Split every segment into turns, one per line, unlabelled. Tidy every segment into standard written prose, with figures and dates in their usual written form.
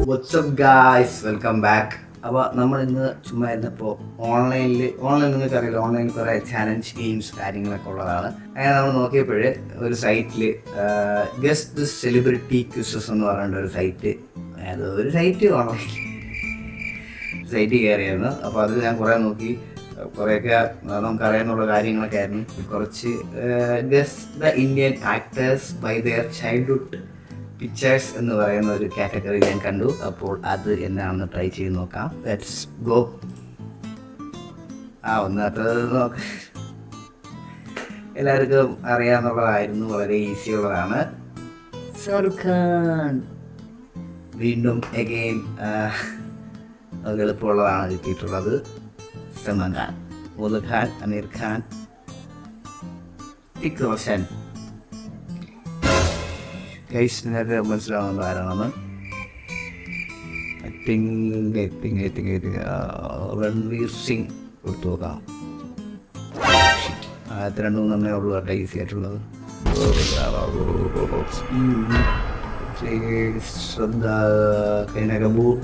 WhatsApp guys, welcome back. അപ്പോൾ നമ്മൾ ഇന്ന് ചുമ്മാ ഇരുന്നപ്പോൾ ഓൺലൈൻ നിങ്ങൾക്ക് അറിയില്ല, ഓൺലൈനിൽ കുറേ ചാലഞ്ച് ഗെയിംസ് കാര്യങ്ങളൊക്കെ ഉള്ളതാണ്. അങ്ങനെ നമ്മൾ നോക്കിയപ്പോൾ ഒരു സൈറ്റിൽ ഗസ്റ്റ് ദി സെലിബ്രിറ്റി ക്വിസസ് എന്ന് പറഞ്ഞിട്ട് ഒരു സൈറ്റ് ഓൺലൈൻ സൈറ്റ് കയറിയായിരുന്നു. അപ്പോൾ അത് ഞാൻ കുറേ നോക്കി, കുറേയൊക്കെ നമുക്കറിയാനുള്ള കാര്യങ്ങളൊക്കെ ആയിരുന്നു. കുറച്ച് guess the Indian actors by their childhood pictures എന്ന് പറയുന്ന ഒരു കാറ്റഗറി ഞാൻ കണ്ടു. അപ്പോൾ അത് എന്താണെന്ന് ട്രൈ ചെയ്ത് നോക്കാം. Let's go. നോക്കാം. എല്ലാവർക്കും അറിയാവുന്നതായിരുന്നു, വളരെ ഈസി ഉള്ളതാണ്. ഷാരൂഖ് ഖാൻ വീണ്ടും അഗെയിൻ അത് എളുപ്പമുള്ളതാണ് കിട്ടിയിട്ടുള്ളത്. സൽമാൻ ഖാൻ, മുഹമ്മദ് ഖാൻ, അമീർ ഖാൻ, ടിക് റോഷൻ. ഗൈസിനൊക്കെ മനസ്സിലാവുന്നത് ആരാണെന്ന് രൺവീർ സിംഗ് കൊടുത്തു നോക്കാം. ആദ്യത്തെ രണ്ടു മൂന്നെണ്ണേ ഉള്ളൂ കേട്ടോ ഈസി ആയിട്ടുള്ളത്. ശ്രദ്ധ കപൂർ.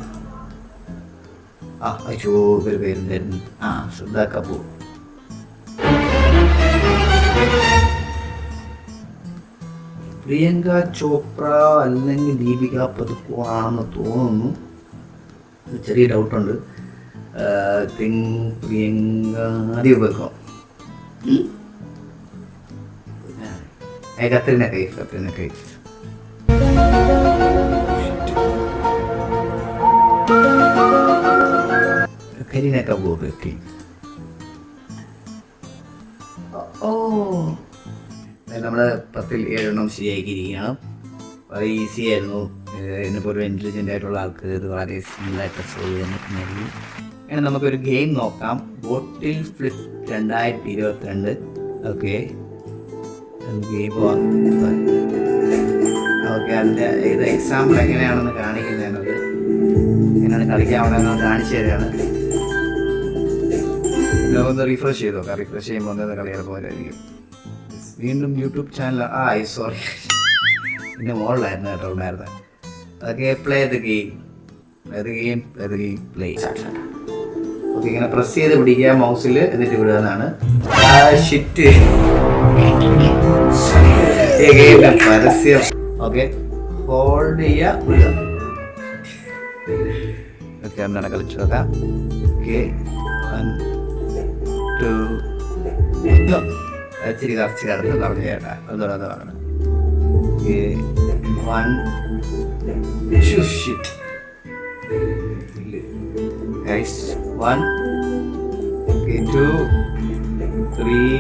ഒരു പേരുണ്ടായിരുന്നു. ശ്രദ്ധ കപൂർ. പ്രിയങ്ക ചോപ്ര അല്ലെങ്കിൽ ദീപിക പദുക്കോൺ ആണെന്ന് തോന്നുന്നു. ചെറിയ ഡൗട്ടുണ്ട്. പ്രിയങ്ക ദീപിക കത്രീന കൈഫ്. കരീന കപൂർ. നമ്മുടെ 10ൽ 7 ശരിയാക്കിയിരിക്കുകയാണ്. വളരെ ഈസി ആയിരുന്നു. എന്നെപ്പോലെ ഇൻ്റലിജൻ്റ് ആയിട്ടുള്ള ആൾക്ക് ഇത് വളരെ സിമ്പിളായിട്ട് സോൾവ് ചെയ്യാൻ പറ്റുന്നതായിരിക്കും. അങ്ങനെ നമുക്കൊരു ഗെയിം നോക്കാം. ബോട്ടിൽ ഫ്ലിപ്പ് 2022. ഓക്കെ, ഗെയിം അതിൻ്റെ ഇത് എക്സാമ്പിൾ എങ്ങനെയാണെന്ന് കാണിക്കുന്നതിനത് എങ്ങനെയാണ് കളിക്കാവുന്നതെന്ന് കാണിച്ചു തരികയാണ്. ഒന്ന് റിഫ്രഷ് ചെയ്ത് നോക്കാം. റിഫ്രഷ് ചെയ്യുമ്പോൾ ഒന്ന് കളിയാൽ പോലെയായിരിക്കും. വീണ്ടും യൂട്യൂബ് ചാനൽ സോറി ഇതിൻ്റെ മുകളിലായിരുന്നു കേട്ടോ ഉണ്ടായിരുന്നത്. Okay, play the game. Okay, ഇങ്ങനെ പ്രസ് ചെയ്ത് പിടിക്കുക മൗസിൽ, എന്നിട്ട് വിടുക എന്നാണ്. ഷിറ്റ് ഗെയിമിൻ്റെ പരസ്യം. ഓക്കെ, ഹോൾഡ് ചെയ്യുക, വിടുക. ഓക്കെ, എന്താണ് കളിച്ചു നോക്കാം. ഓക്കെ, 1 2 ഇച്ചിരി കറച്ച് കിടന്ന് പറഞ്ഞു ചേട്ടാ. അതോടെ പറഞ്ഞു 1 2 3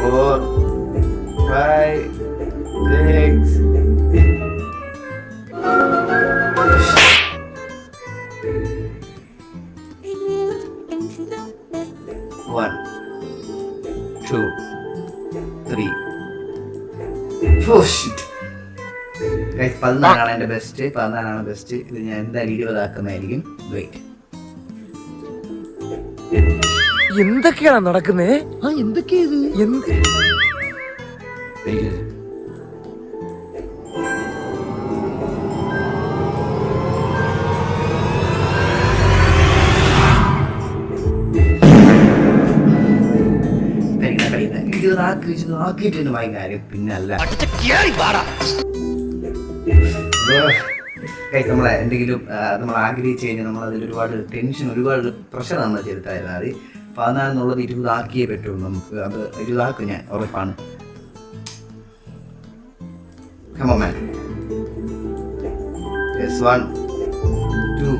4 5 6 1 2 3 4. 14 എൻ്റെ ബെസ്റ്റ്. 14 ബെസ്റ്റ്. ഇത് ഞാൻ എന്തായാലും 20 ആക്കുന്നതായിരിക്കും. വെയിറ്റ്,
എന്തൊക്കെയാണ് നടക്കുന്നേ? എന്തൊക്കെയാ ഇത്?
ആക്കിയിട്ട് കാര്യം പിന്നല്ല. നമ്മളെ എന്തെങ്കിലും നമ്മൾ ആഗ്രഹിച്ചു കഴിഞ്ഞാൽ നമ്മൾ അതിൽ ഒരുപാട് ടെൻഷൻ, ഒരുപാട് പ്രഷർ നമ്മൾ ചെലുത്തായിരുന്നു. അത് 14 എന്നുള്ളത് 20 ആക്കിയേ പറ്റുള്ളൂ നമുക്ക്. അത് 20 ആക്കും ഞാൻ, ഉറപ്പാണ്. Come on, man. Yes, 1 2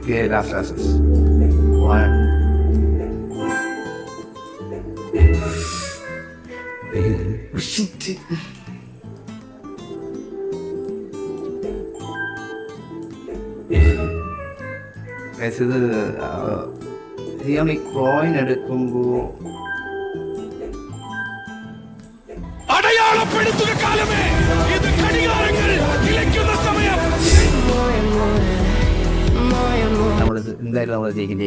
Okay, last. 1 Shit. ഇത് നമ്മൾ ഈ കോയിൻ എടുക്കുമ്പോൾ
അടയാളപ്പെടുത്തുക കാലമേ, ഇത് ഘടികാരങ്ങൾ നിലയ്ക്കുന്ന സമയം.
നമ്മളിത് എന്തായാലും നമ്മൾ ജയിക്കും.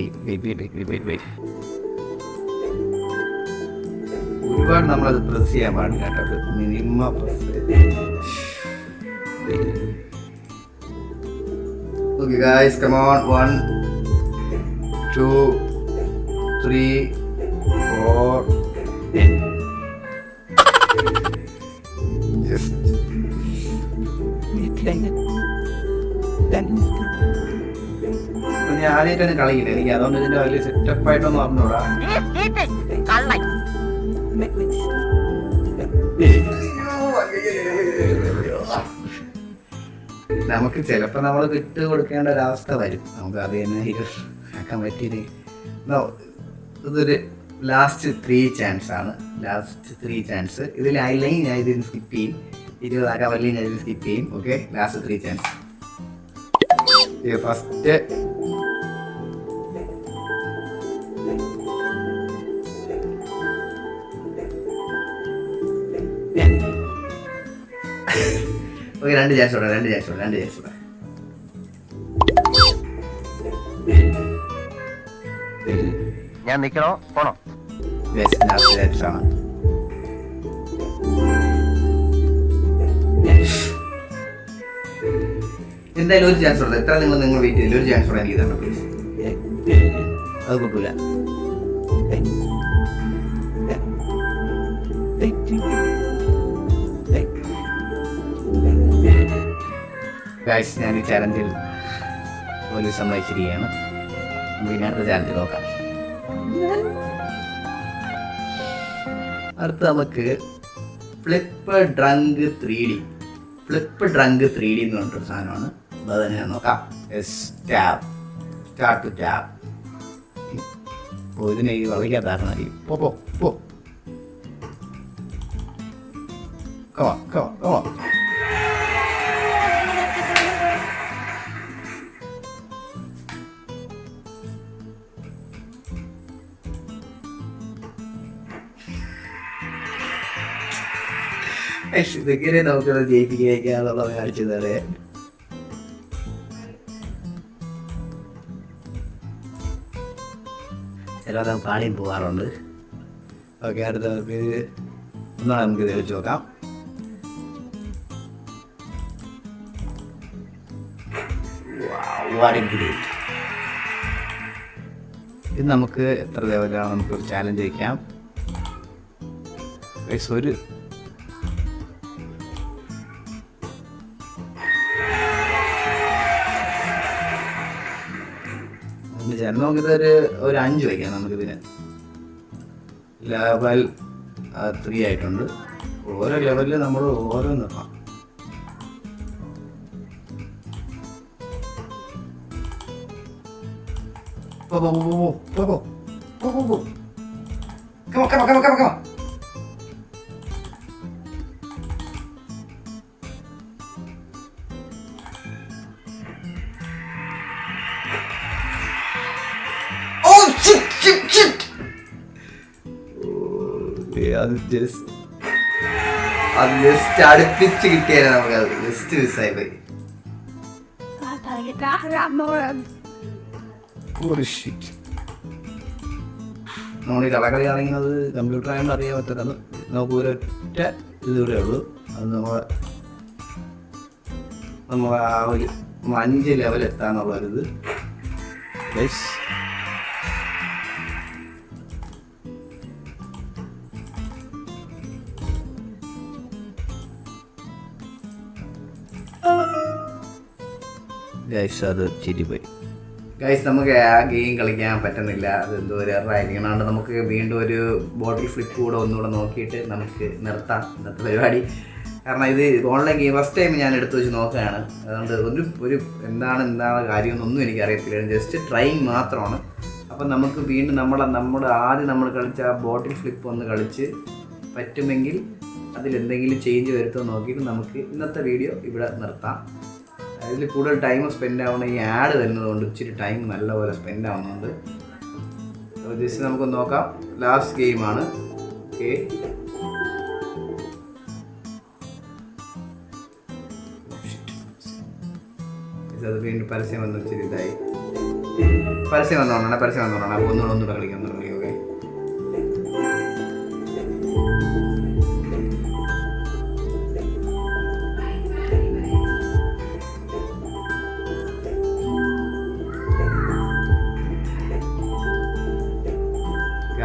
ഒരുപാട് നമ്മളത് പ്രസ് ചെയ്യാൻ പാടില്ല കേട്ടോ, minimum press. Okay guys, come on. 1 2 3 4 just ഞാൻ ആദ്യമായിട്ടാണ് കളിക്കുന്നത്, എനിക്ക് അതുകൊണ്ട് ഇതിന്റെ വലിയ സെറ്റപ്പായിട്ടൊന്നും അറിഞ്ഞൂടാ. നമുക്ക് ചിലപ്പോൾ നമ്മൾ വിട്ട് കൊടുക്കേണ്ട ഒരവസ്ഥ വരും, നമുക്ക് അത് തന്നെ ആക്കാൻ പറ്റിയത്. ഇതൊരു ലാസ്റ്റ് 3 ചാൻസ് ആണ്. Last 3 chance. ഇതിൽ ആയില്ലെങ്കിൽ ഞാൻ ഇതിന് സ്കിപ്പ് ചെയ്യും, 20 ആക്കാൻ വലിയ ഞാൻ ഇതിന് സ്കിപ്പ് ചെയ്യും. Okay, last 3 chance. First okay, 2 chance കൂടെ.
ഞാൻ നിക്കണോ പോണോ?
ലാസ്റ്റ് ചാൻസ് ആണ്. എന്തായാലും ഒരു ചാൻസ് ഉള്ളത്. എത്ര നിങ്ങൾ വെയിറ്റ് ചെയ്തില്ല, ഒരു ചാൻസ് കൂടെ എനിക്ക് തന്നെ പ്ലീസ്. അത് കിട്ടൂല. ഗൈസ്, ഞാൻ ഈ ചാലഞ്ചിൽ ഒരു സമ്മതിച്ചിരിക്കുകയാണ്. നമുക്ക് ഇനി അടുത്ത ചാലഞ്ച് നോക്കാം. അടുത്ത നമുക്ക് ഫ്ലിപ്പ് ഡ്രങ്ക് 3D എന്ന് പറഞ്ഞിട്ടൊരു സാധനമാണ്. അത് തന്നെ നോക്കാം. Start to tap. ഇതിനെ ഈ വളയ്ക്കാത്തായിരുന്നു. പോ. Come on. ഇതൊക്കെ നമുക്കത് ജയിപ്പിക്കാന്നുള്ളത് കാണിച്ചത്. ചിലത് പാടിയും പോകാറുണ്ട്. ഓക്കെ, അടുത്ത നമുക്ക് ഇത് വെച്ച് നോക്കാം. ഇത് നമുക്ക് എത്ര ലെവലാണ് നമുക്കൊരു ചാലഞ്ച് വയ്ക്കാം. ഒരു നമുക്കിതൊരു 5 വയ്ക്കാം. നമുക്കിതിന് ലെവൽ 3 ആയിട്ടുണ്ട്. ഓരോ ലെവലിൽ നമ്മൾ ഓരോ നിർത്താം. Come on. Shit. അത് ജസ്റ്റ് അടുപ്പിച്ച് കിട്ടിയാൽ നമുക്ക് അത് ജസ്റ്റ് മിസ്സായി പോയി. നമ്മൾ ഈ കളകളി അറിയുന്നത് കമ്പ്യൂട്ടർ ആയതുകൊണ്ട് അറിയാൻ പറ്റുന്നത്. നമുക്ക് ഒരൊറ്റ ഇതുകൂടെ ഉള്ളൂ. അത് നമ്മൾ ആ ഒരു 5 ലെവൽ എത്താന്നുള്ളൊരിത്. ഗൈസ്, അത് ചിരിപ്പോയി. ഗൈസ്, നമുക്ക് ആ ഗെയിം കളിക്കാൻ പറ്റുന്നില്ല. അത് എന്തോ ഒരു എററായിരിക്കണം. നമുക്ക് വീണ്ടും ഒരു ബോട്ടിൽ ഫ്ലിപ്പ് കൂടെ ഒന്നുകൂടെ നോക്കിയിട്ട് നമുക്ക് നിർത്താം ഇന്നത്തെ പരിപാടി. കാരണം ഇത് ഓൺലൈൻ ഗെയിം ഫസ്റ്റ് ടൈം ഞാൻ എടുത്തു വെച്ച് നോക്കുകയാണ്. അതുകൊണ്ട് ഒരു എന്താണ് കാര്യമൊന്നും എനിക്ക് അറിയത്തില്ല. ജസ്റ്റ് ട്രൈയിങ് മാത്രമാണ്. അപ്പം നമുക്ക് വീണ്ടും നമ്മുടെ ആദ്യം നമ്മൾ കളിച്ച ആ ബോട്ടിൽ ഫ്ലിപ്പ് ഒന്ന് കളിച്ച് പറ്റുമെങ്കിൽ അതിലെന്തെങ്കിലും ചേഞ്ച് വരുത്തുമോ നോക്കിയിട്ട് നമുക്ക് ഇന്നത്തെ വീഡിയോ ഇവിടെ നിർത്താം. അതിൽ കൂടുതൽ ടൈം സ്പെൻഡ് ആവുന്ന ഈ ആഡ് വരുന്നതുകൊണ്ട് ഇച്ചിരി ടൈം നല്ലപോലെ സ്പെൻഡ് ആവുന്നുണ്ട്. ജസ്റ്റ് നമുക്ക് നോക്കാം. ലാസ്റ്റ് ഗെയിമാണ്. ഓക്കെ, അത് വീണ്ടും പരസ്യം വന്ന് ഇച്ചിരി ഇതായി. പരസ്യം വന്നോണ്ടാണ്. അപ്പോൾ ഒന്നുകൂടെ കളിക്കാം. ഓക്കെ,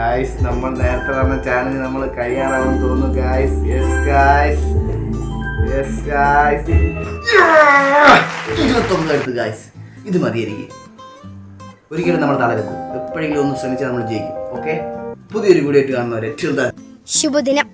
ഗായ്സ് നമ്മൾ നേരത്തെ പറഞ്ഞ ചാനൽ നമ്മൾ കഴിയാറാവും തോന്നുന്നു guys. Yes guys, yes guys. 29 എടുത്ത് ഗായ്സ്. ഇത് മതി എനിക്ക്. ഒരിക്കലും നമ്മൾ തളരരുത്. എപ്പോഴെങ്കിലും ഒന്ന് ശ്രമിച്ചാൽ നമ്മൾ ജയിക്കും. ഓക്കെ, പുതിയൊരു വീഡിയോ ആയിട്ട് കാണുന്നവരെ
ശുഭദിനം.